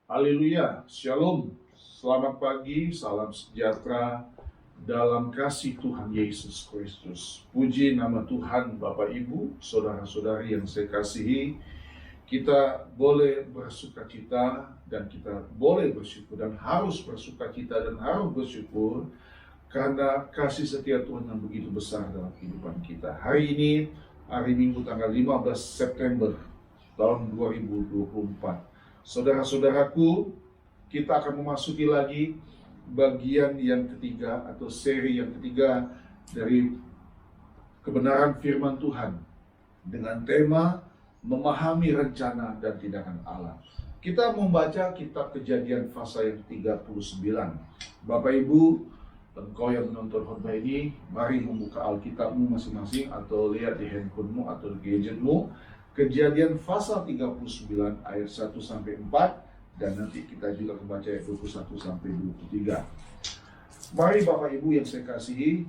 Haleluya, Shalom, selamat pagi, salam sejahtera dalam kasih Tuhan Yesus Kristus. Puji nama Tuhan, Bapak Ibu, saudara-saudari yang saya kasihi. Kita boleh bersukacita dan kita boleh bersyukur dan harus bersukacita dan harus bersyukur karena kasih setia Tuhan yang begitu besar dalam kehidupan kita. Hari ini, hari Minggu tanggal 15 September tahun 2024. Saudara-saudaraku, kita akan memasuki lagi bagian yang ketiga atau seri yang ketiga dari kebenaran firman Tuhan dengan tema memahami rencana dan tindakan Allah. Kita membaca kitab Kejadian pasal yang 39. Bapak Ibu, engkau yang menonton khotbah ini, mari membuka Alkitabmu masing-masing atau lihat di handphonemu atau di gadgetmu. Kejadian pasal 39 ayat 1 sampai 4 dan nanti kita juga membaca ayat 21 sampai 23. Mari Bapak Ibu yang saya kasihi,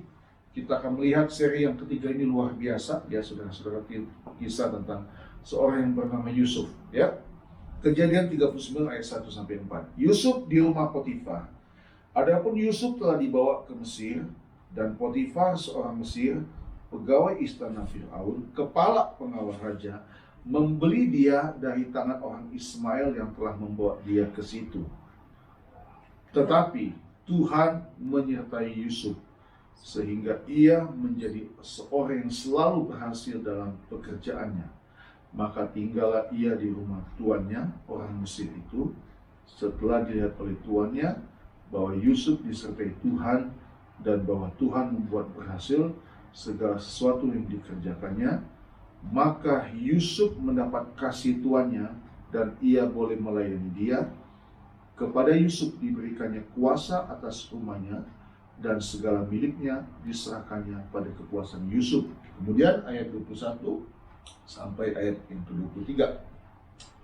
kita akan melihat seri yang ketiga ini luar biasa ya saudara-saudara, kisah tentang seorang yang bernama Yusuf ya. Kejadian 39 ayat 1 sampai 4. Yusuf di rumah Potifar. Adapun Yusuf telah dibawa ke Mesir dan Potifar seorang Mesir, pegawai istana Fir'aun, kepala pengawal raja, membeli dia dari tangan orang Ismail yang telah membawa dia ke situ. Tetapi Tuhan menyertai Yusuf sehingga ia menjadi seorang yang selalu berhasil dalam pekerjaannya. Maka tinggallah ia di rumah tuannya, orang Mesir itu, setelah dilihat oleh tuannya bahwa Yusuf disertai Tuhan dan bahwa Tuhan membuat berhasil segala sesuatu yang dikerjakannya. Maka Yusuf mendapat kasih tuannya dan ia boleh melayani dia. Kepada Yusuf diberikannya kuasa atas rumahnya dan segala miliknya diserahkannya pada kekuasaan Yusuf. Kemudian ayat 21 sampai ayat yang ke-23.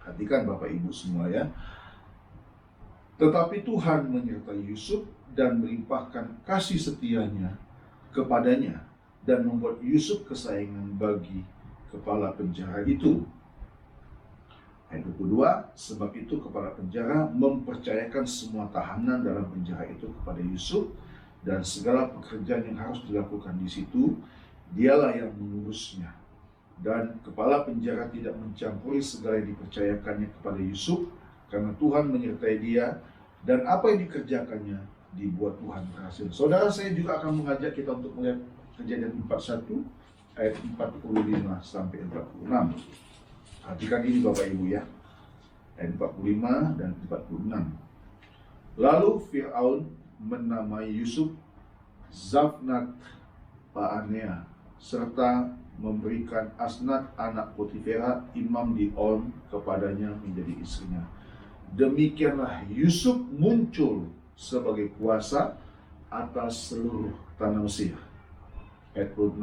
Perhatikan Bapak Ibu semua ya. Tetapi Tuhan menyertai Yusuf dan melimpahkan kasih setianya kepadanya dan membuat Yusuf kesayangan bagi kepala penjara itu. Ayat 22, sebab itu kepala penjara mempercayakan semua tahanan dalam penjara itu kepada Yusuf dan segala pekerjaan yang harus dilakukan di situ, dialah yang mengurusnya. Dan kepala penjara tidak mencampuri segala yang dipercayakannya kepada Yusuf, karena Tuhan menyertai dia dan apa yang dikerjakannya dibuat Tuhan berhasil. Saudara, saya juga akan mengajak kita untuk melihat Kejadian 41 ayat 45 sampai 46. Perhatikan ini Bapak Ibu ya. Ayat 45 dan 46. Lalu Fir'aun menamai Yusuf Zafnat Pa'anea serta memberikan Asnat anak Potifera imam di On kepadanya menjadi istrinya. Demikianlah Yusuf muncul sebagai kuasa atas seluruh tanah Mesir. Ayat 26.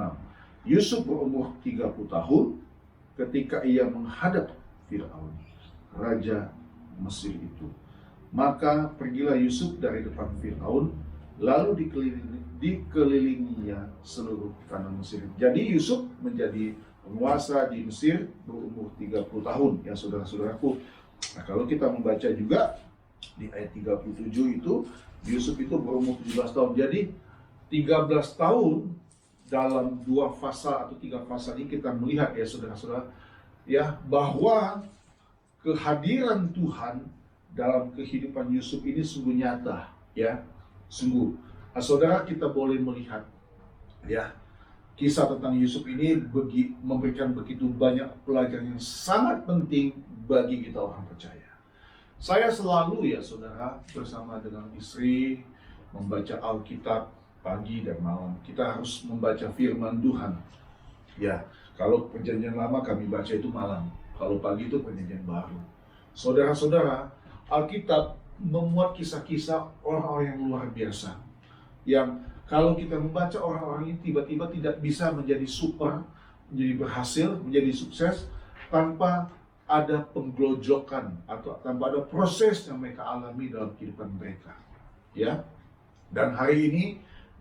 Yusuf berumur 30 tahun ketika ia menghadap Fir'aun, raja Mesir itu. Maka pergilah Yusuf dari depan Fir'aun, lalu dikelilinginya seluruh tanah Mesir. Jadi Yusuf menjadi penguasa di Mesir berumur 30 tahun ya saudara-saudaraku. Nah, kalau kita membaca juga di ayat 37 itu, Yusuf itu berumur 17 tahun. Jadi 13 tahun dalam 2 fasa atau 3 fasa ini kita melihat ya saudara-saudara ya, bahwa kehadiran Tuhan dalam kehidupan Yusuf ini sungguh nyata ya, sungguh. Nah, saudara, kita boleh melihat ya, kisah tentang Yusuf ini memberikan begitu banyak pelajaran yang sangat penting bagi kita orang percaya. Saya selalu ya saudara bersama dengan istri membaca Alkitab pagi dan malam. Kita harus membaca firman Tuhan. Ya, kalau perjanjian lama kami baca itu malam. Kalau pagi itu perjanjian baru. Saudara-saudara, Alkitab memuat kisah-kisah orang-orang yang luar biasa. Yang kalau kita membaca orang-orang ini tiba-tiba tidak bisa menjadi super, menjadi berhasil, menjadi sukses tanpa ada penggelojokan atau tanpa ada proses yang mereka alami dalam kehidupan mereka. Ya. Dan hari ini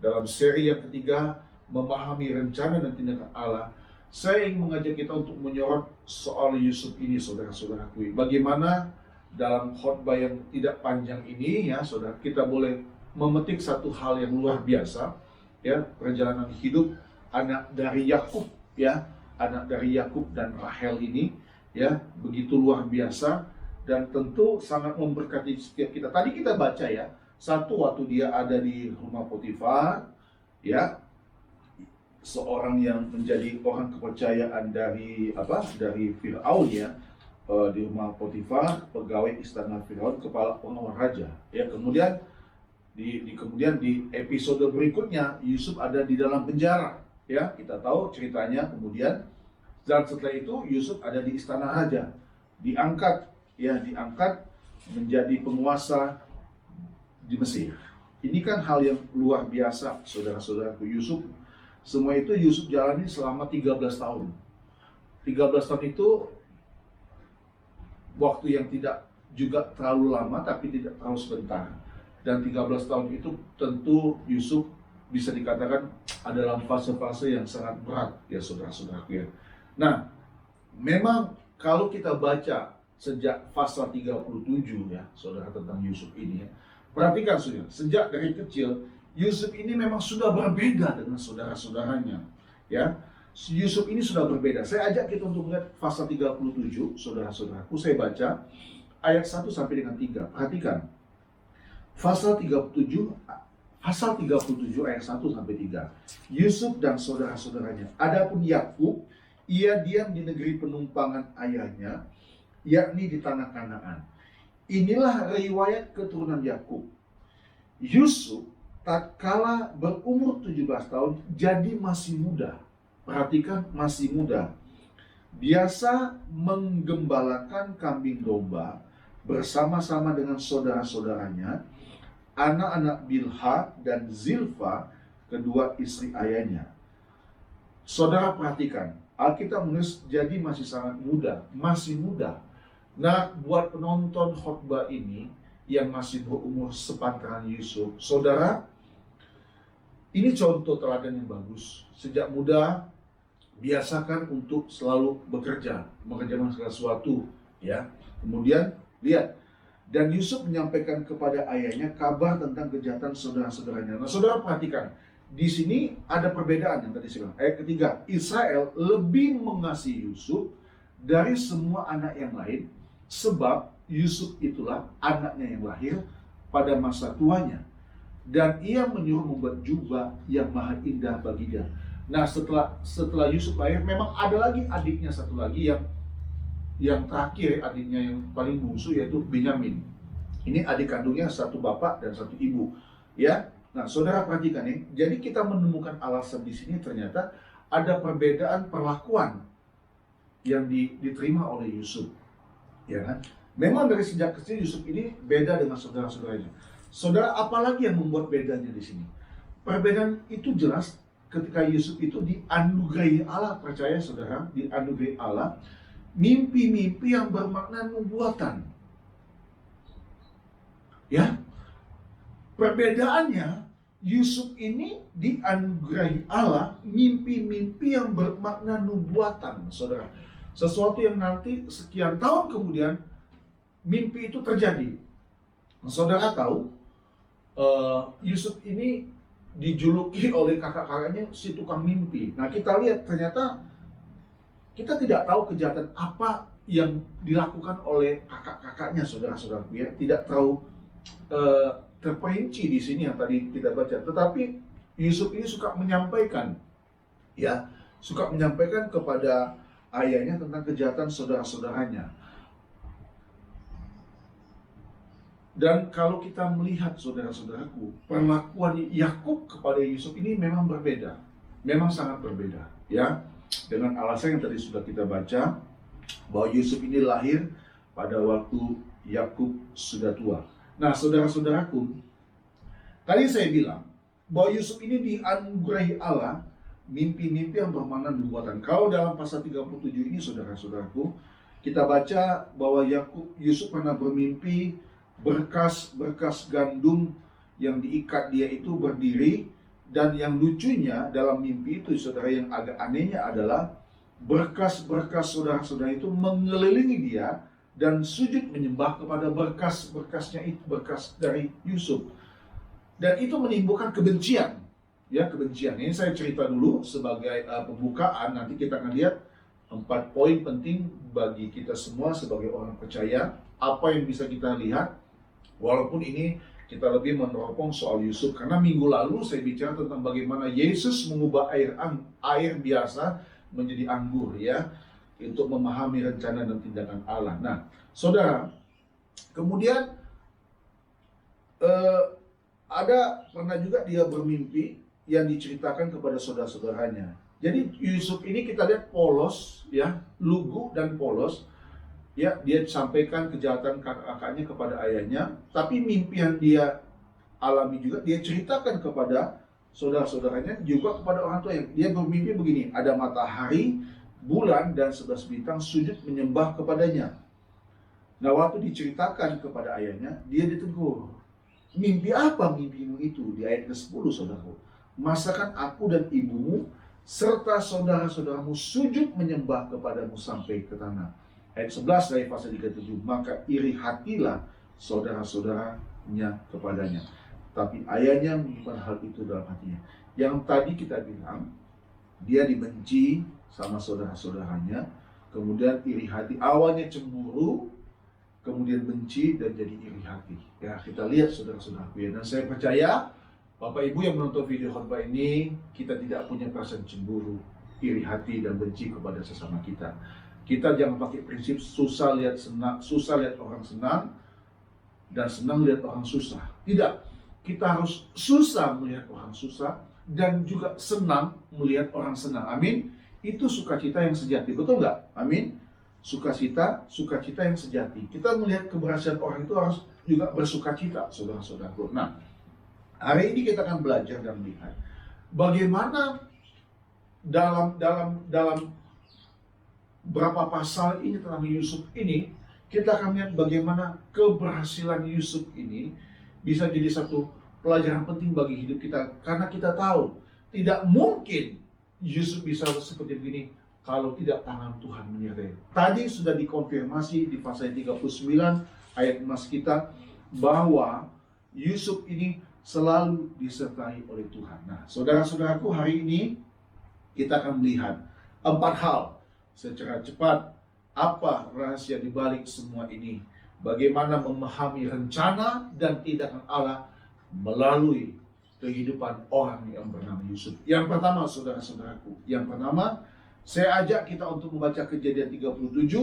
dalam seri yang ketiga, memahami rencana dan tindakan Allah, saya ingin mengajak kita untuk menyorot soal Yusuf ini, saudara-saudaraku. Bagaimana dalam khotbah yang tidak panjang ini ya saudara, kita boleh memetik satu hal yang luar biasa ya, perjalanan hidup anak dari Yakub ya, anak dari Yakub dan Rahel ini ya, begitu luar biasa dan tentu sangat memberkati setiap kita. Tadi kita baca ya, satu waktu dia ada di rumah Potifar ya, seorang yang menjadi orang kepercayaan dari Firaun ya, di rumah Potifar, pegawai istana Firaun, kepala pengawal raja ya. Kemudian di episode berikutnya Yusuf ada di dalam penjara ya, kita tahu ceritanya. Kemudian dan setelah itu Yusuf ada di istana raja, diangkat menjadi penguasa di Mesir. Ini kan hal yang luar biasa saudara-saudaraku. Semua itu Yusuf jalani selama 13 tahun. 13 tahun itu waktu yang tidak juga terlalu lama, tapi tidak terlalu sebentar. Dan 13 tahun itu tentu Yusuf bisa dikatakan adalah fase-fase yang sangat berat ya saudara-saudaraku ya. Nah, memang kalau kita baca sejak pasal 37 ya saudara tentang Yusuf ini ya, perhatikan saudara, sejak dari kecil Yusuf ini memang sudah berbeda dengan saudara-saudaranya ya. Yusuf ini sudah berbeda. Saya ajak kita untuk melihat pasal 37 saudara-saudaraku. Saya baca ayat 1 sampai dengan 3. Perhatikan. Pasal 37 ayat 1 sampai 3. Yusuf dan saudara-saudaranya. Adapun Yakub, ia diam di negeri penumpangan ayahnya, yakni di tanah Kanaan. Inilah riwayat keturunan Yakub. Yusuf tatkala berumur 17 tahun jadi masih muda. Perhatikan, masih muda. Biasa menggembalakan kambing domba bersama-sama dengan saudara-saudaranya, anak-anak Bilha dan Zilfa, kedua istri ayahnya. Saudara perhatikan, Alkitab menulis jadi masih sangat muda, masih muda. Nah, buat penonton khotbah ini yang masih berumur sepantaran Yusuf, saudara, ini contoh teladan yang bagus. Sejak muda biasakan untuk selalu mengerjakan segala sesuatu ya. Kemudian lihat, dan Yusuf menyampaikan kepada ayahnya kabar tentang kejahatan saudara-saudaranya. Nah, saudara perhatikan, di sini ada perbedaan yang tadi saya bilang. Ayat ketiga, Israel lebih mengasihi Yusuf dari semua anak yang lain, sebab Yusuf itulah anaknya yang lahir pada masa tuanya. Dan ia menyuruh membuat jubah yang maha indah bagi dia. Nah, setelah Yusuf lahir, memang ada lagi adiknya satu lagi yang terakhir, adiknya yang paling bungsu, yaitu Benyamin. Ini adik kandungnya satu bapak dan satu ibu, ya. Nah, saudara perhatikan nih. Jadi kita menemukan alasan di sini ternyata ada perbedaan perlakuan yang diterima oleh Yusuf, ya kan? Memang dari sejak kecil Yusuf ini beda dengan saudara-saudaranya. Saudara, apalagi yang membuat bedanya di sini? Perbedaan itu jelas ketika Yusuf itu dianugerahi Allah, percaya saudara, dianugerahi Allah mimpi-mimpi yang bermakna nubuatan. Ya, perbedaannya Yusuf ini dianugerahi Allah mimpi-mimpi yang bermakna nubuatan, saudara. Sesuatu yang nanti sekian tahun kemudian mimpi itu terjadi. Saudara tahu, Yusuf ini dijuluki oleh kakak-kakaknya si tukang mimpi. Nah, kita lihat ternyata kita tidak tahu kejahatan apa yang dilakukan oleh kakak-kakaknya, saudara-saudaraku ya. Tidak terlalu terperinci di sini yang tadi kita baca. Tetapi Yusuf ini suka menyampaikan, ya, suka menyampaikan kepada ayahnya tentang kejahatan saudara-saudaranya. Dan kalau kita melihat saudara-saudaraku, perlakuan Yakub kepada Yusuf ini memang berbeda, memang sangat berbeda, ya. Dengan alasan yang tadi sudah kita baca, bahwa Yusuf ini lahir pada waktu Yakub sudah tua. Nah, saudara-saudaraku, tadi saya bilang bahwa Yusuf ini dianugerahi Allah mimpi-mimpi yang bermakna nubuatan. Kalau dalam pasal 37 ini, saudara-saudaraku, kita baca bahwa Yusuf pernah bermimpi berkas-berkas gandum yang diikat dia itu berdiri. Dan yang lucunya dalam mimpi itu, saudara, yang agak anehnya adalah berkas-berkas saudara-saudara itu mengelilingi dia dan sujud menyembah kepada berkas-berkasnya itu, berkas dari Yusuf. Dan itu menimbulkan kebencian. Ya, kebencian. Ini saya cerita dulu sebagai pembukaan. Nanti kita akan lihat 4 poin penting bagi kita semua sebagai orang percaya. Apa yang bisa kita lihat, walaupun ini kita lebih meneropong soal Yusuf, karena minggu lalu saya bicara tentang bagaimana Yesus mengubah air biasa menjadi anggur, ya, untuk memahami rencana dan tindakan Allah. Nah, saudara, kemudian pernah juga dia bermimpi yang diceritakan kepada saudara-saudaranya. Jadi Yusuf ini kita lihat polos, ya, lugu dan polos. Ya, dia sampaikan kejahatan kakak-kakaknya kepada ayahnya, tapi mimpi yang dia alami juga dia ceritakan kepada saudara-saudaranya, juga kepada orang tua. Dia bermimpi begini, ada matahari, bulan, dan 11 bintang sujud menyembah kepadanya. Nah, waktu diceritakan kepada ayahnya, dia ditegur. Mimpi apa mimpimu itu? Di ayat ke-10, saudaraku. Masakan aku dan ibumu serta saudara-saudaramu sujud menyembah kepadamu sampai ke tanah. Ayat 11 dari pasal 37, maka iri hatilah saudara-saudaranya kepadanya. Tapi ayahnya menyimpan hal itu dalam hatinya. Yang tadi kita bilang, dia dibenci sama saudara-saudaranya, kemudian iri hati. Awalnya cemburu, kemudian benci, dan jadi iri hati. Ya, kita lihat saudara-saudaraku ya. Dan saya percaya, Bapak Ibu yang menonton video khotbah ini, kita tidak punya perasaan cemburu, iri hati, dan benci kepada sesama kita. Kita jangan pakai prinsip susah lihat orang senang dan senang lihat orang susah. Tidak, kita harus susah melihat orang susah dan juga senang melihat orang senang. Amin. Itu sukacita yang sejati, betul nggak? Amin. Sukacita yang sejati. Kita melihat keberhasilan orang itu harus juga bersukacita, saudara-saudaraku. Nah, hari ini kita akan belajar dan melihat bagaimana dalam berapa pasal ini tentang Yusuf ini, kita akan lihat bagaimana keberhasilan Yusuf ini bisa jadi satu pelajaran penting bagi hidup kita. Karena kita tahu, tidak mungkin Yusuf bisa seperti begini kalau tidak tangan Tuhan menyertai. Tadi sudah dikonfirmasi di pasal 39 ayat emas kita, bahwa Yusuf ini selalu disertai oleh Tuhan. Nah, saudara-saudaraku, hari ini kita akan melihat 4 hal secara cepat. Apa rahasia di balik semua ini? Bagaimana memahami rencana dan tindakan Allah melalui kehidupan orang yang bernama Yusuf. Yang pertama, saudara-saudaraku, yang pertama, saya ajak kita untuk membaca Kejadian 37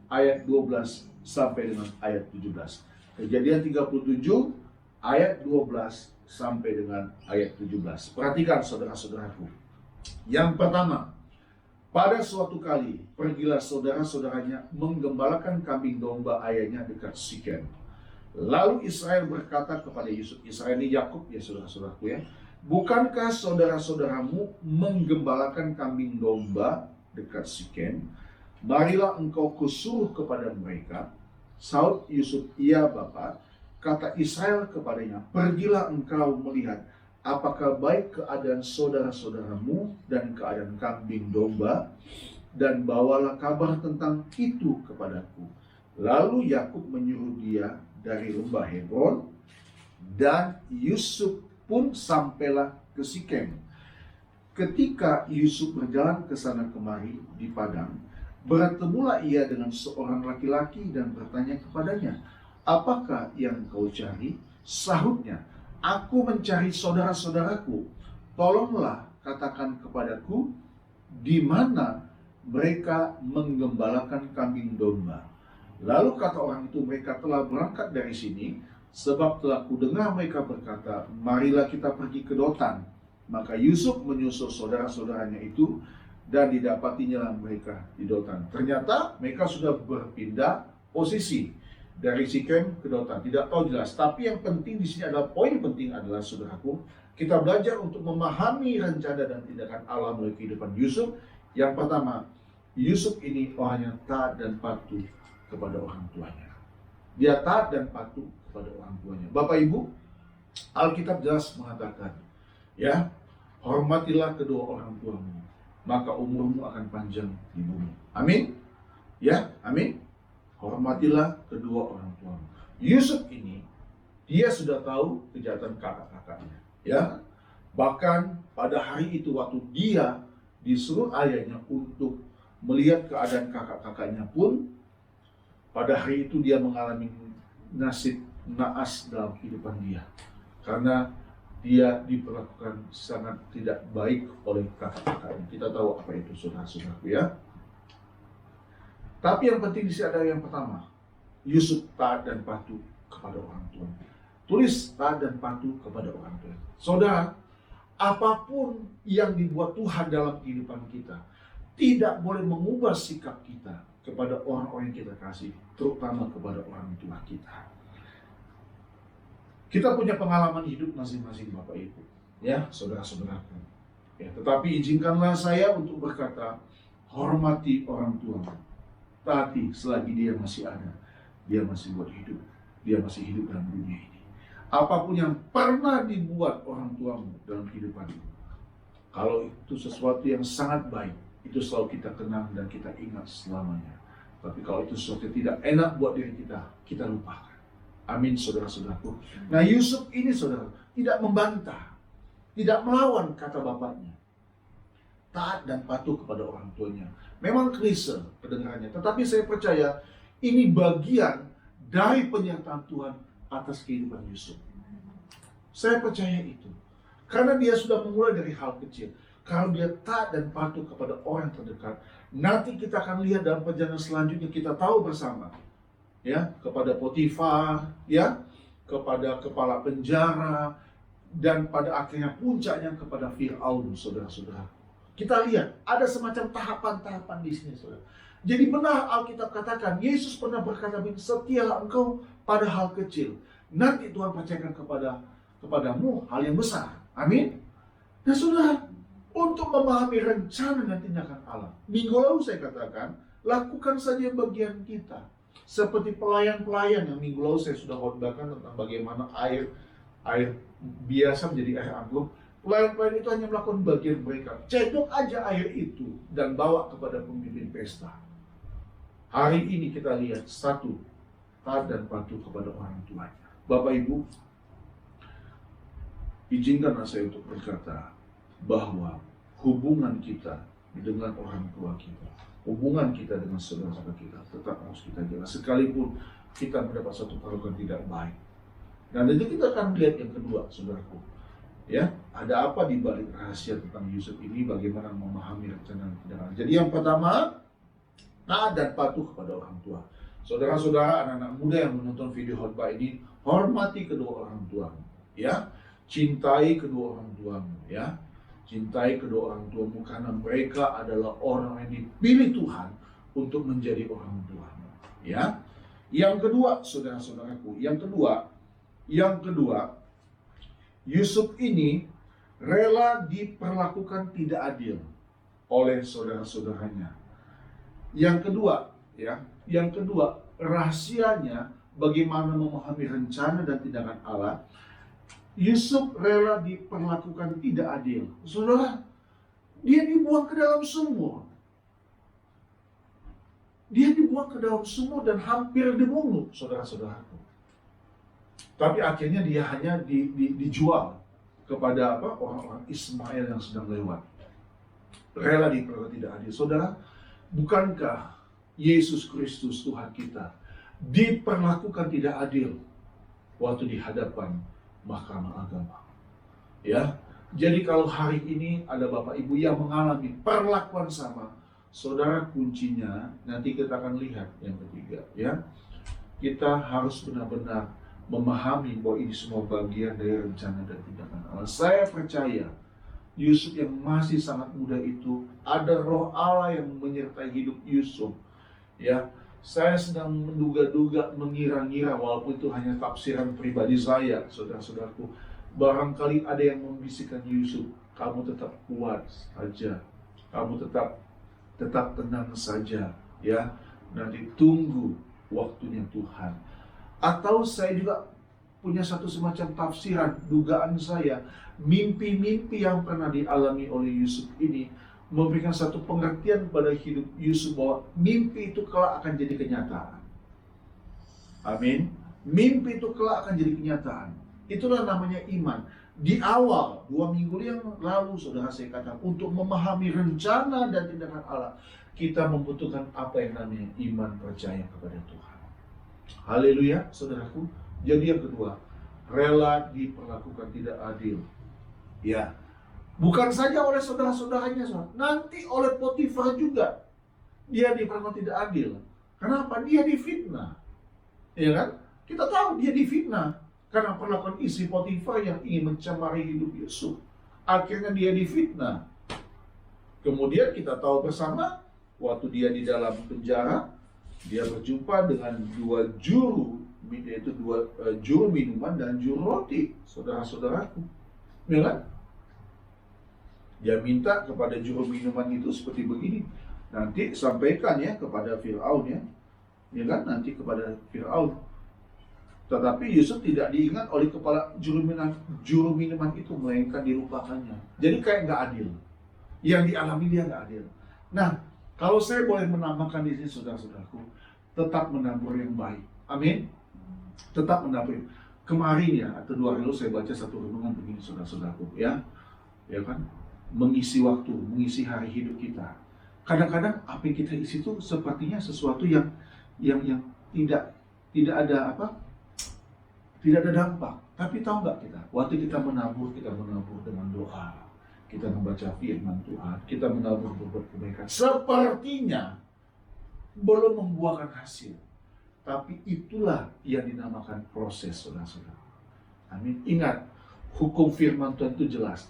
ayat 12 sampai dengan ayat 17. Kejadian 37 ayat 12 sampai dengan ayat 17. Perhatikan saudara-saudaraku. Yang pertama, pada suatu kali pergilah saudara-saudaranya menggembalakan kambing domba ayahnya dekat Sikem. Lalu Israel berkata kepada Yusuf, Israel ini Yakub ya saudara-saudaraku ya, bukankah saudara-saudaramu menggembalakan kambing domba dekat Sikem? Marilah engkau kusuruh kepada mereka. Saud Yusuf, iya Bapa. Kata Israel kepadanya, pergilah engkau melihat apakah baik keadaan saudara-saudaramu dan keadaan kambing domba, dan bawalah kabar tentang itu kepadaku. Lalu Yakub menyuruh dia dari lembah Hebron, dan Yusuf pun sampailah ke Sikem. Ketika Yusuf berjalan ke sana kemari di padang, bertemulah ia dengan seorang laki-laki dan bertanya kepadanya, apakah yang kau cari? Sahutnya, aku mencari saudara-saudaraku. Tolonglah katakan kepadaku di mana mereka menggembalakan kambing domba. Lalu kata orang itu, mereka telah berangkat dari sini, sebab telah kudengar mereka berkata, marilah kita pergi ke Dotan. Maka Yusuf menyusul saudara-saudaranya itu, dan didapatinya mereka di Dotan. Ternyata mereka sudah berpindah posisi dari Sikem ke Dotan. Tidak tahu jelas, tapi yang penting di sini adalah, poin penting adalah saudaraku, kita belajar untuk memahami rencana dan tindakan Allah melalui kehidupan Yusuf. Yang pertama, Yusuf ini orangnya taat dan patuh kepada orang tuanya. Dia taat dan patuh kepada orang tuanya. Bapak Ibu, Alkitab jelas mengatakan, ya, hormatilah kedua orang tuamu, maka umurmu akan panjang di bumi. Amin. Ya, amin. hormatilah kedua orang tuamu. Yusuf ini, dia sudah tahu kejahatan kakak-kakaknya, ya. Bahkan pada hari itu waktu dia disuruh ayahnya untuk melihat keadaan kakak-kakaknya pun, pada hari itu dia mengalami nasib naas dalam kehidupan dia. Karena dia diperlakukan sangat tidak baik oleh kakak-kakaknya. Kita tahu apa itu, saudara-saudaraku, ya. Tapi yang penting di sini adalah yang pertama, Yusuf taat dan patuh kepada orang tua. Tulis taat dan patuh kepada orang tua. Saudara, apapun yang dibuat Tuhan dalam kehidupan kita, tidak boleh mengubah sikap kita kepada orang-orang yang kita kasih, terutama kepada orang tua kita. Kita punya pengalaman hidup masing-masing, Bapak Ibu, ya, saudara-saudaraku. Ya, tetapi izinkanlah saya untuk berkata, hormati orang tua, taati selagi dia masih ada, dia masih buat hidup, dia masih hidup dalam dunia ini. Apapun yang pernah dibuat orang tuamu dalam kehidupanmu, kalau itu sesuatu yang sangat baik, itu selalu kita kenang dan kita ingat selamanya. Tapi kalau itu sesuatu yang tidak enak buat diri kita, kita lupakan. Amin, saudara-saudaraku. Nah, Yusuf ini, saudara, tidak membantah, tidak melawan kata bapaknya. Taat dan patuh kepada orang tuanya. Memang klise kedengarannya, tetapi saya percaya ini bagian dari penyertaan Tuhan atas kehidupan Yusuf. Saya percaya itu. Karena dia sudah memulai dari hal kecil. Kalau dia taat dan patuh kepada orang terdekat, nanti kita akan lihat dalam perjalanan selanjutnya, kita tahu bersama, ya, kepada Potifar, ya, kepada kepala penjara, dan pada akhirnya puncaknya kepada Firaun, saudara-saudara. Kita lihat ada semacam tahapan-tahapan di sini, saudara. Jadi benar Alkitab katakan, Yesus pernah berkata, setialah engkau pada hal kecil, nanti Tuhan percayakan kepadamu hal yang besar. Amin. Nah, saudara, untuk memahami rencana dan tindakan Allah, minggu lalu saya katakan, lakukan saja bagian kita. Seperti pelayan-pelayan yang minggu lalu saya sudah khotbahkan tentang bagaimana air biasa menjadi air anggur. Pelayan-pelayan itu hanya melakukan bagian mereka. Cedok aja air itu dan bawa kepada pemimpin pesta. Hari ini kita lihat, satu, taat dan patuh kepada orang tuanya. Bapak Ibu, izinkanlah saya untuk berkata bahwa hubungan kita dengan orang tua kita, hubungan kita dengan saudara-saudara kita tetap harus kita jaga, sekalipun kita mendapat satu perlakuan tidak baik. Dan nanti kita akan lihat yang kedua, saudaraku, ya, ada apa di balik rahasia tentang Yusuf ini, bagaimana memahami rencana dan tindakan. Jadi yang pertama, taat dan patuh kepada orang tua. Saudara-saudara, anak-anak muda yang menonton video khotbah ini, hormati kedua orang tuamu, ya, cintai kedua orang tuamu, ya. Cintai kedua orang tuamu karena mereka adalah orang yang dipilih Tuhan untuk menjadi orang tuamu, ya. Yang kedua, saudara-saudaraku, yang kedua, Yusuf ini rela diperlakukan tidak adil oleh saudara-saudaranya. Yang kedua, rahasianya bagaimana memahami rencana dan tindakan Allah. Yusuf rela diperlakukan tidak adil. Saudara, dia dibuang ke dalam sumur. Dia dibuang ke dalam sumur dan hampir dibunuh, saudara-saudaraku. Tapi akhirnya dia hanya dijual kepada orang-orang Ismail yang sedang lewat. Rela diperlakukan tidak adil. Saudara, bukankah Yesus Kristus Tuhan kita diperlakukan tidak adil waktu di hadapan Mahkamah Agama? Ya, jadi kalau hari ini ada Bapak Ibu yang mengalami perlakuan sama, saudara, kuncinya nanti kita akan lihat yang ketiga, ya. Kita harus benar-benar memahami bahwa ini semua bagian dari rencana dan tindakan Allah. Saya percaya Yusuf yang masih sangat muda itu, ada roh Allah yang menyertai hidup Yusuf, ya. Saya sedang menduga-duga, mengira-ngira, walaupun itu hanya tafsiran pribadi saya, saudara-saudaraku. Barangkali ada yang membisikkan Yusuf, kamu tetap kuat saja, kamu tetap tenang saja, ya. Nanti tunggu waktunya Tuhan. Atau saya juga punya satu semacam tafsiran, dugaan saya, mimpi-mimpi yang pernah dialami oleh Yusuf ini memberikan satu pengertian pada hidup Yusuf bahwa mimpi itu kelak akan jadi kenyataan. Amin. Mimpi itu kelak akan jadi kenyataan. Itulah namanya iman. Di awal 2 minggu yang lalu saudara saya katakan, untuk memahami rencana dan tindakan Allah, kita membutuhkan apa yang namanya iman percaya kepada Tuhan. Haleluya, saudaraku. Jadi yang kedua, rela diperlakukan tidak adil. Ya, bukan saja oleh saudara-saudaranya, nanti oleh Potifar juga dia diperlakukan tidak adil. Kenapa? Dia difitnah. Ya kan? Kita tahu dia difitnah karena perlakuan istri Potifar yang ingin mencemari hidup Yusuf. Akhirnya dia difitnah. Kemudian kita tahu bersama, waktu dia di dalam penjara, dia berjumpa dengan 2 juru, yaitu 2 juru minuman dan juru roti, saudara-saudaraku. Ya kan? Dia minta kepada juru minuman itu seperti begini, nanti sampaikan ya kepada Firaun ya. Ya kan? Nanti kepada Firaun. Tetapi Yusuf tidak diingat oleh kepala juru minuman itu, melainkan dilupakannya. Jadi kayak nggak adil. Yang dialami dia nggak adil. Nah, kalau saya boleh menambahkan di sini, saudara-saudaraku, tetap menabur yang baik. Amin. Tetap menabur. Kemarin ya, atau 2 hari lalu saya baca satu renungan begini, saudara-saudaraku, ya kan, mengisi waktu, mengisi hari hidup kita. Kadang-kadang apa yang kita isi itu sepertinya sesuatu yang tidak ada apa? Tidak ada dampak. Tapi tahu nggak kita, waktu kita menabur dengan doa, kita membaca firman Tuhan, kita menabur berbuat kebaikan, sepertinya belum membuahkan hasil. Tapi itulah yang dinamakan proses, saudara-saudara. Amin. Ingat, hukum firman Tuhan itu jelas.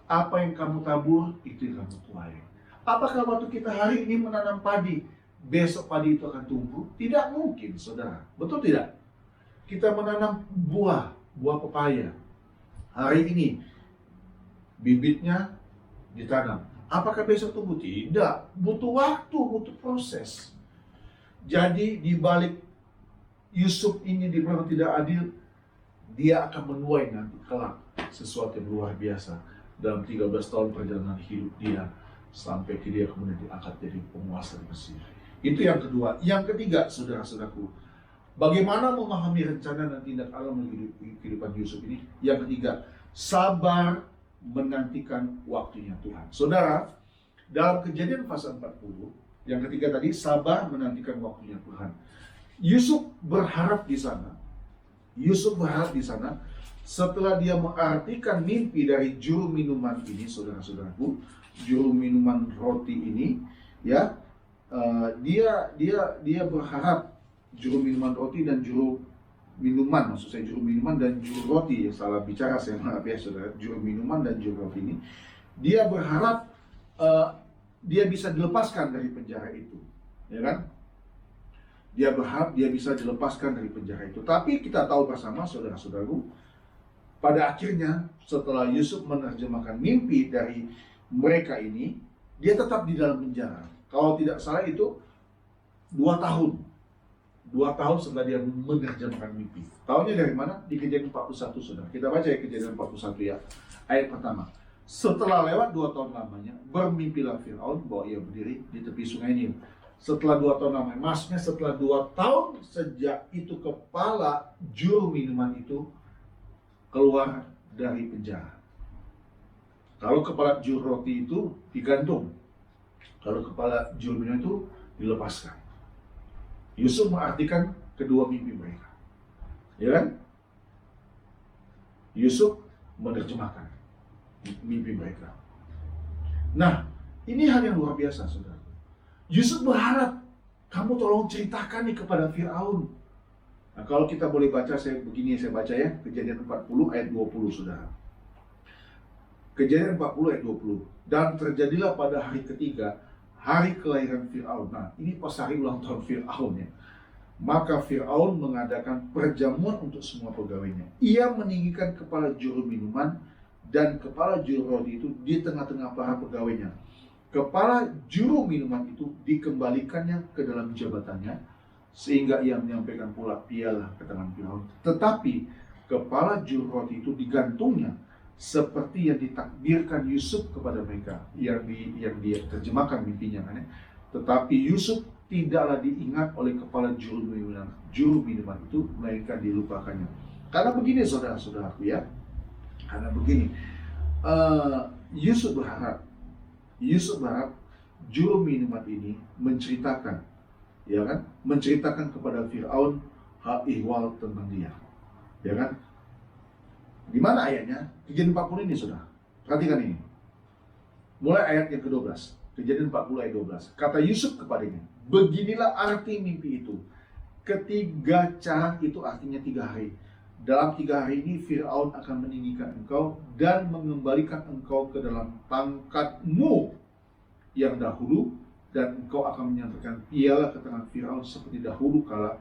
Apa yang kamu tabur, itu yang kamu tuai. Apakah waktu kita hari ini menanam padi, besok padi itu akan tumbuh? Tidak mungkin, saudara. Betul tidak? Kita menanam buah pepaya. Hari ini bibitnya ditanam. Apakah besok tumbuh? Tidak. Butuh waktu, butuh proses. Jadi di balik Yusuf ini diperlakukan tidak adil, dia akan menuai nanti kelak sesuatu yang luar biasa dalam 13 tahun perjalanan hidup dia, sampai dia kemudian diangkat jadi penguasa di Mesir. Itu yang kedua. Yang ketiga, saudara-saudaraku, bagaimana memahami rencana dan tindak Allah menghidupkan kehidupan Yusuf ini? Yang ketiga, sabar menantikan waktunya Tuhan. Saudara, dalam Kejadian pasal 40, yang ketiga tadi, sabar menantikan waktunya Tuhan. Yusuf berharap di sana. Setelah dia mengartikan mimpi dari juru minuman ini, saudara-saudaraku, juru minuman roti ini, ya, dia berharap juru minuman roti dan juru minuman, maksud saya juru minuman dan juru roti, salah bicara saya, maaf ya saudara, juru minuman dan juru roti ini, dia berharap dia bisa dilepaskan dari penjara itu, ya kan? Dia berharap dia bisa dilepaskan dari penjara itu. Tapi kita tahu bersama, saudara-saudaraku, pada akhirnya setelah Yusuf menerjemahkan mimpi dari mereka ini, dia tetap di dalam penjara. Kalau tidak salah itu 2 tahun. 2 tahun setelah dia menerjemahkan mimpi. Tahunnya dari mana? Di Kejadian 41, saudara. Kita baca ya Kejadian 41 ya. Ayat pertama. Setelah lewat 2 tahun lamanya, bermimpilah Firaun bahwa ia berdiri di tepi sungai Nil. Setelah 2 tahun lamanya, maksudnya setelah 2 tahun sejak itu kepala juru minuman itu keluar dari penjara. Kalau kepala juru roti itu digantung. Kalau kepala juru minuman itu dilepaskan. Yusuf mengartikan kedua mimpi mereka. Ya kan? Yusuf menerjemahkan mimpi mereka. Nah, ini hal yang luar biasa, saudara. Yusuf berharap, kamu tolong ceritakan nih kepada Firaun. Nah, kalau kita boleh baca, saya baca ya, Kejadian 40 ayat 20, saudara. Kejadian 40 ayat 20. Dan terjadilah pada hari ketiga, hari kelahiran Firaun. Nah, ini pas hari ulang tahun Firaun ya. Maka Firaun mengadakan perjamuan untuk semua pegawainya. Ia meninggikan kepala juru minuman dan kepala juru roti itu di tengah-tengah para pegawainya. Kepala juru minuman itu dikembalikannya ke dalam jabatannya, sehingga ia menyampaikan pula piala ke tangan Firaun. Tetapi kepala juru roti itu digantungnya, seperti yang ditakdirkan Yusuf kepada mereka, yang dia terjemahkan mimpinya kan ya. Tetapi Yusuf tidaklah diingat oleh kepala juru minuman itu, melainkan dilupakannya. Karena begini saudara-saudaraku ya, karena begini, Yusuf berharap juru minuman ini menceritakan, ya kan, menceritakan kepada Firaun hal ihwal tentang dia, ya kan? Di mana ayatnya? Kejadian 40 ini saudara, perhatikan ini. Mulai ayat yang ke-12, Kejadian 40 ayat 12. Kata Yusuf kepadanya, beginilah arti mimpi itu. Ketiga carang itu artinya 3 hari. Dalam 3 hari ini Firaun akan meninggikan engkau dan mengembalikan engkau ke dalam pangkatmu yang dahulu, dan engkau akan menyampaikan piala ke tangan Firaun seperti dahulu kala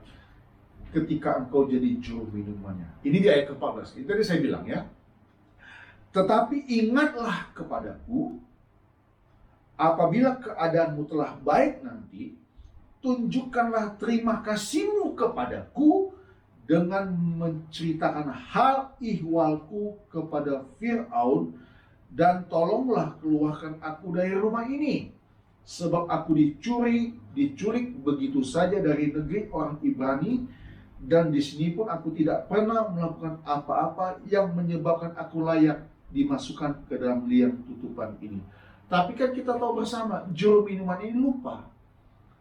ketika engkau jadi juru minumannya. Ini di ayat ke-14. Itu tadi saya bilang ya. Tetapi ingatlah kepadaku apabila keadaanmu telah baik nanti, tunjukkanlah terima kasihmu kepadaku dengan menceritakan hal ihwalku kepada Firaun, dan tolonglah keluarkan aku dari rumah ini, sebab aku diculik begitu saja dari negeri orang Ibrani, dan di sini pun aku tidak pernah melakukan apa-apa yang menyebabkan aku layak dimasukkan ke dalam liang tutupan ini. Tapi kan kita tahu bersama, juru minuman ini lupa.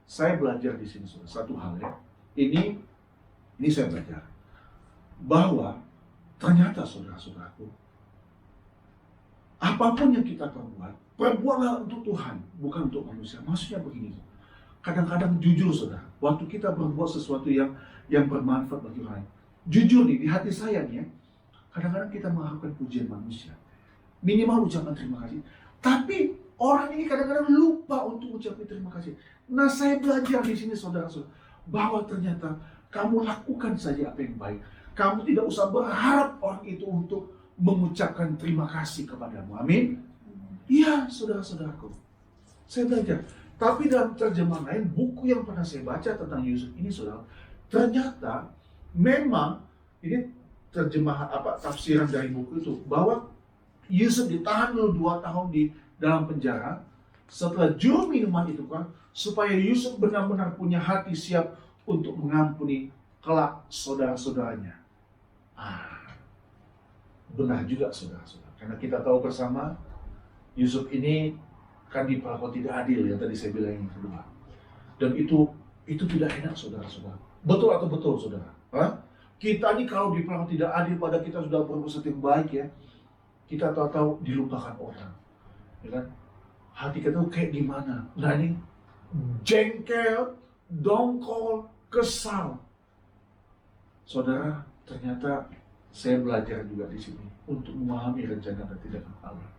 Saya belajar di sini satu hal ya. Ini saya belajar bahwa ternyata saudara-saudaraku, apapun yang kita perbuatlah untuk Tuhan, bukan untuk manusia. Maksudnya begini, kadang-kadang jujur saudara, waktu kita berbuat sesuatu yang bermanfaat bagi orang lain, jujur nih, di hati saya nih ya, kadang-kadang kita mengharapkan pujian manusia, minimal ucapan terima kasih. Tapi orang ini kadang-kadang lupa untuk ucapkan terima kasih. Nah, saya belajar di sini saudara-saudara, bahwa ternyata kamu lakukan saja apa yang baik. Kamu tidak usah berharap orang itu untuk mengucapkan terima kasih kepadamu. Amin. Iya, saudara-saudaraku, saya belajar. Tapi dalam terjemahan lain, buku yang pernah saya baca tentang Yusuf ini, saudara, ternyata memang ini terjemahan tafsiran dari buku itu, bahwa Yusuf ditahan dulu 2 tahun di dalam penjara setelah juru minuman itu kan, supaya Yusuf benar-benar punya hati siap untuk mengampuni kelak saudara-saudaranya. Benar juga saudara-saudara, karena kita tahu bersama Yusuf ini kan diperlakukan tidak adil ya, tadi saya bilang yang kedua, dan itu tidak enak saudara-saudara. Betul atau betul saudara? Kita ini kalau diperlakukan tidak adil pada kita sudah berbuat yang baik ya, kita tahu-tahu dilupakan orang, ya kan? Hati kita tuh kayak gimana? Nah ini jengkel, dongkol, kesal. Saudara, ternyata saya belajar juga di sini untuk memahami rencana dan tindakan Allah.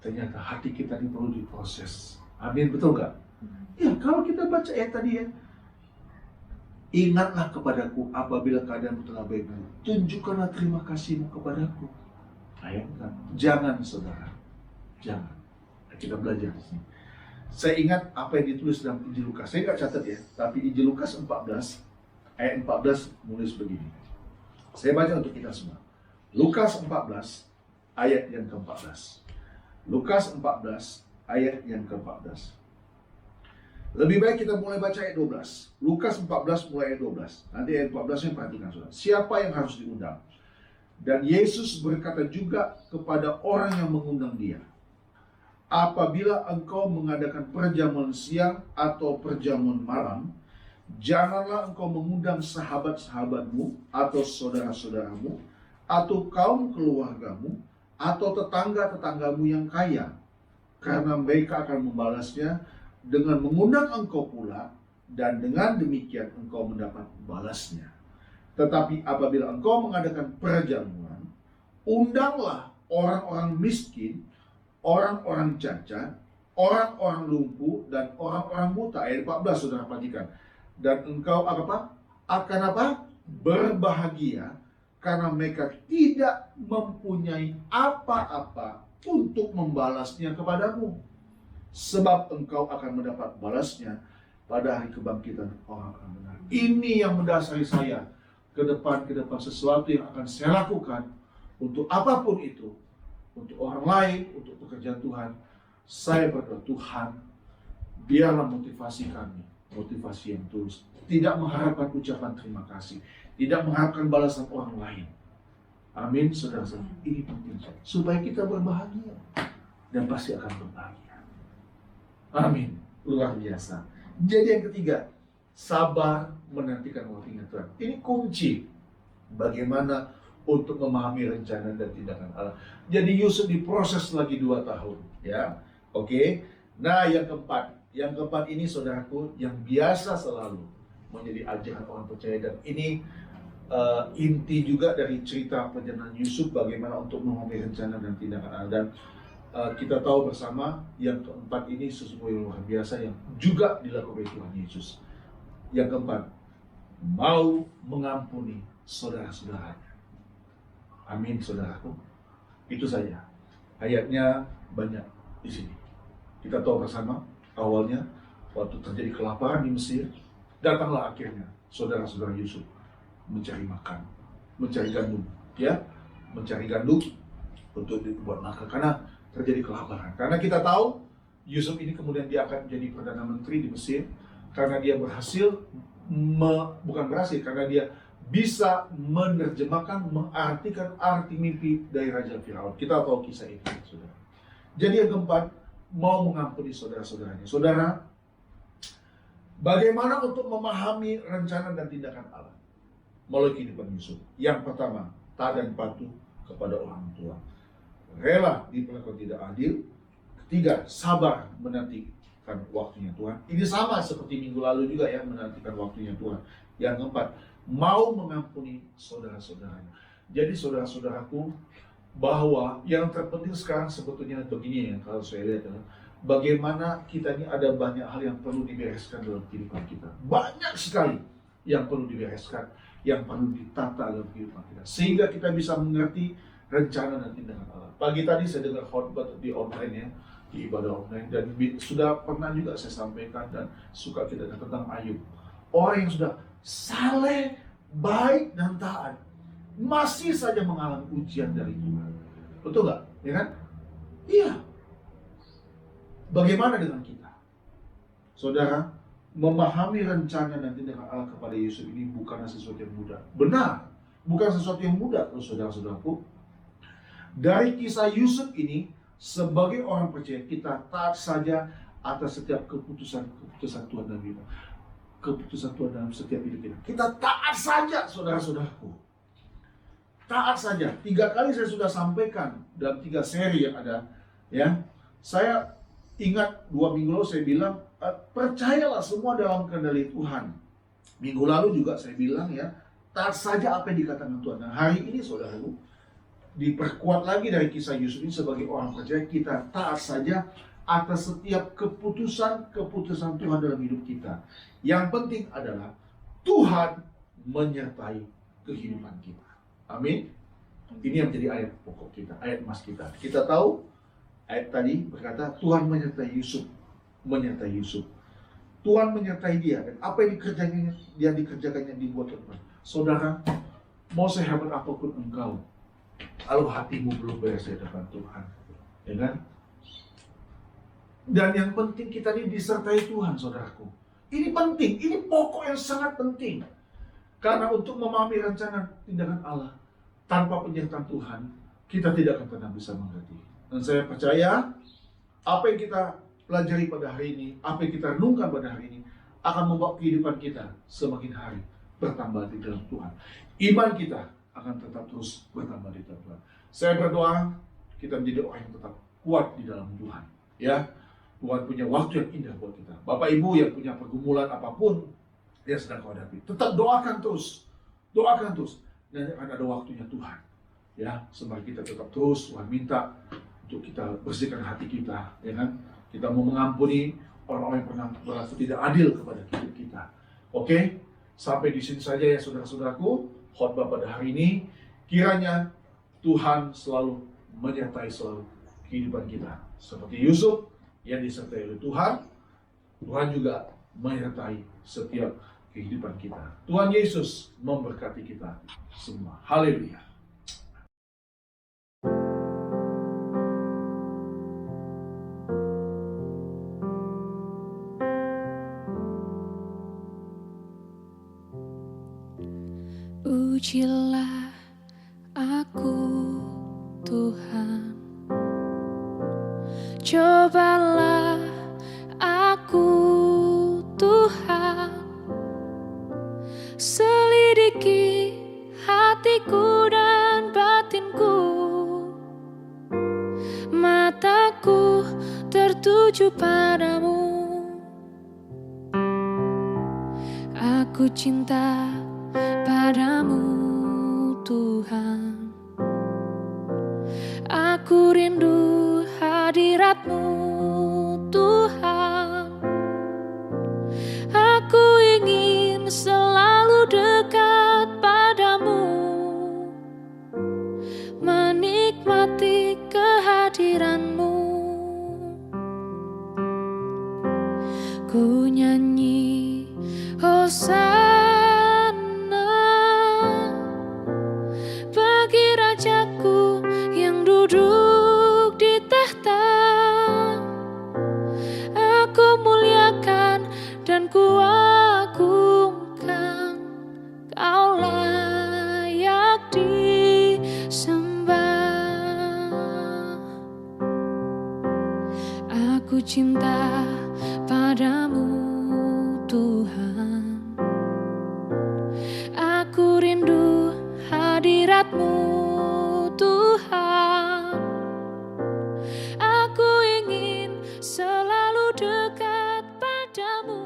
Ternyata hati kita ini perlu diproses. Amin, betul nggak? Ya, kalau kita baca ayat tadi ya, ingatlah kepadaku apabila keadaanmu telah baik, tunjukkanlah terima kasihmu kepadaku. Ayat kan? Jangan saudara, jangan. Kita belajar di sini. Saya ingat apa yang ditulis dalam Injil Lukas. Saya nggak catat ya, tapi Injil Lukas 14 ayat 14 menulis begini. Saya baca untuk kita semua. Lukas 14 ayat yang ke-14. Lukas 14 ayat yang ke-14. Lebih baik kita mulai baca ayat 12. Lukas 14 mulai ayat 12. Nanti ayat 14 yang perhatikan saudara. Siapa yang harus diundang? Dan Yesus berkata juga kepada orang yang mengundang dia, apabila engkau mengadakan perjamuan siang atau perjamuan malam, janganlah engkau mengundang sahabat-sahabatmu atau saudara-saudaramu atau kaum keluargamu atau tetangga-tetanggamu yang kaya, karena mereka akan membalasnya dengan mengundang engkau pula, dan dengan demikian engkau mendapat balasnya. Tetapi apabila engkau mengadakan perjamuan, undanglah orang-orang miskin, orang-orang cacat, orang-orang lumpuh, dan orang-orang buta. Ayat 14 saudara perhatikan. Dan engkau akan berbahagia, karena mereka tidak mempunyai apa-apa untuk membalasnya kepadamu. Sebab engkau akan mendapat balasnya pada hari kebangkitan orang-orang benar. Ini yang mendasari saya ke depan sesuatu yang akan saya lakukan untuk apapun itu, untuk orang lain, untuk pekerjaan Tuhan. Saya berdoa, Tuhan, biarlah motivasi kami motivasi yang tulus, tidak mengharapkan ucapan terima kasih, tidak mengharapkan balasan orang lain. Amin, saudara-saudara. Ini penting supaya kita berbahagia dan pasti akan berbahagia. Amin, luar biasa. Jadi yang ketiga, sabar menantikan waktunya Tuhan. Ini kunci bagaimana untuk memahami rencana dan tindakan Allah. Jadi Yusuf diproses lagi 2 tahun, ya. Oke. Nah, yang keempat ini saudaraku yang biasa selalu menjadi ajaran orang percaya, dan ini inti juga dari cerita perjalanan Yusuf bagaimana untuk memahami rencana dan tindakan Allah. Dan kita tahu bersama yang keempat ini sesungguhnya luar biasa yang juga dilakukan oleh Tuhan Yesus. Yang keempat, mau mengampuni saudara-saudaranya. Amin, saudaraku. Itu saja. Ayatnya banyak di sini. Kita tahu bersama awalnya waktu terjadi kelaparan di Mesir, datanglah akhirnya saudara-saudara Yusuf mencari makan, mencari gandum, ya, mencari gandum untuk dibuat makan karena terjadi kelaparan. Karena kita tahu Yusuf ini kemudian dia akan menjadi perdana menteri di Mesir karena dia karena dia bisa menerjemahkan, mengartikan arti mimpi dari Raja Firaun. Kita tahu kisah itu, saudara. Jadi yang keempat, mau mengampuni saudara-saudaranya. Saudara, bagaimana untuk memahami rencana dan tindakan Allah melalui kehidupan Yusuf? Yang pertama, taat dan patuh kepada orang tua, rela diperlakukan tidak adil. Ketiga, sabar menantikan waktunya Tuhan. Ini sama seperti minggu lalu juga ya, menantikan waktunya Tuhan. Yang keempat, mau mengampuni saudara-saudaranya. Jadi saudara-saudaraku, bahwa yang terpenting sekarang sebetulnya begini ya, kalau saya lihat ya, bagaimana kita ini ada banyak hal yang perlu dibereskan dalam kehidupan kita. Banyak sekali yang perlu dibereskan, yang perlu ditata dalam kehidupan kita, sehingga kita bisa mengerti rencana dan tindakan Allah. Pagi tadi saya dengar khotbah di online ya, di ibadah online, dan sudah pernah juga saya sampaikan dan suka kita dengar tentang Ayub. Orang yang sudah saleh, baik dan taat, masih saja mengalami ujian dari Tuhan. Betul nggak? Ya kan? Iya. Bagaimana dengan kita? Saudara, memahami rencana dan tindakan Allah kepada Yusuf ini bukanlah sesuatu yang mudah. Benar, bukan sesuatu yang mudah, saudara-saudaraku. Dari kisah Yusuf ini, sebagai orang percaya, kita taat saja atas setiap keputusan Tuhan dalam hidup. Keputusan Tuhan dalam setiap hidup kita. Kita taat saja, saudara-saudaraku. Taat saja. 3 kali saya sudah sampaikan dalam 3 seri yang ada, ya. Saya ingat 2 minggu lalu saya bilang, percayalah semua dalam kendali Tuhan. Minggu lalu juga saya bilang ya, taat saja apa yang dikatakan Tuhan. Nah, hari ini saudaraku, diperkuat lagi dari kisah Yusuf ini sebagai orang percaya, kita taat saja atas setiap keputusan Tuhan dalam hidup kita. Yang penting adalah Tuhan menyertai kehidupan kita. Amin. Ini yang menjadi ayat pokok kita, ayat emas kita. Kita tahu ayat tadi berkata Tuhan menyertai Yusuf, Tuhan menyertai dia, dan apa yang dikerjakannya dibuat Tuhan. Saudara, mau sehebat apapun engkau, kalau hatimu belum beres di hadapan Tuhan, ya kan? Dan yang penting kita ini disertai Tuhan, saudaraku. Ini penting, ini pokok yang sangat penting. Karena untuk memahami rencana tindakan Allah tanpa penyertaan Tuhan, kita tidak akan pernah bisa mengerti. Dan saya percaya apa yang kita pelajari pada hari ini, apa yang kita renungkan pada hari ini, akan membawa kehidupan kita semakin hari bertambah di dalam Tuhan. Iman kita akan tetap terus bertambah di dalam Tuhan. Saya berdoa kita menjadi orang yang tetap kuat di dalam Tuhan. Ya, Tuhan punya waktu yang indah buat kita. Bapak Ibu yang punya pergumulan apapun yang sedang kau hadapi, tetap doakan terus, dan akan ada waktunya Tuhan. Ya, sembari kita tetap terus Tuhan minta untuk kita bersihkan hati kita, ya kan? Kita mau mengampuni orang-orang yang pernah berlaku tidak adil kepada hidup kita. Oke, sampai di sini saja ya saudara-saudaraku, khotbah pada hari ini. Kiranya Tuhan selalu menyertai selalu kehidupan kita. Seperti Yusuf yang disertai oleh Tuhan, Tuhan juga menyertai setiap kehidupan kita. Tuhan Yesus memberkati kita semua. Haleluya. Pujilah aku, Tuhan. Cobalah aku, Tuhan. Selidiki hatiku dan batinku. Mataku tertuju padamu. Aku cinta padamu, Tuhan. Aku rindu hadirat-Mu, Tuhan. Aku ingin selalu dekat padamu, menikmati kehadiran-Mu. Ku nyanyi Hosana bagi Rajaku yang duduk di tahta. Aku muliakan dan ku agungkan, Kau layak disembah. Aku cinta padamu, Tuhan. Aku rindu hadirat-Mu, Tuhan. Aku ingin selalu dekat padamu,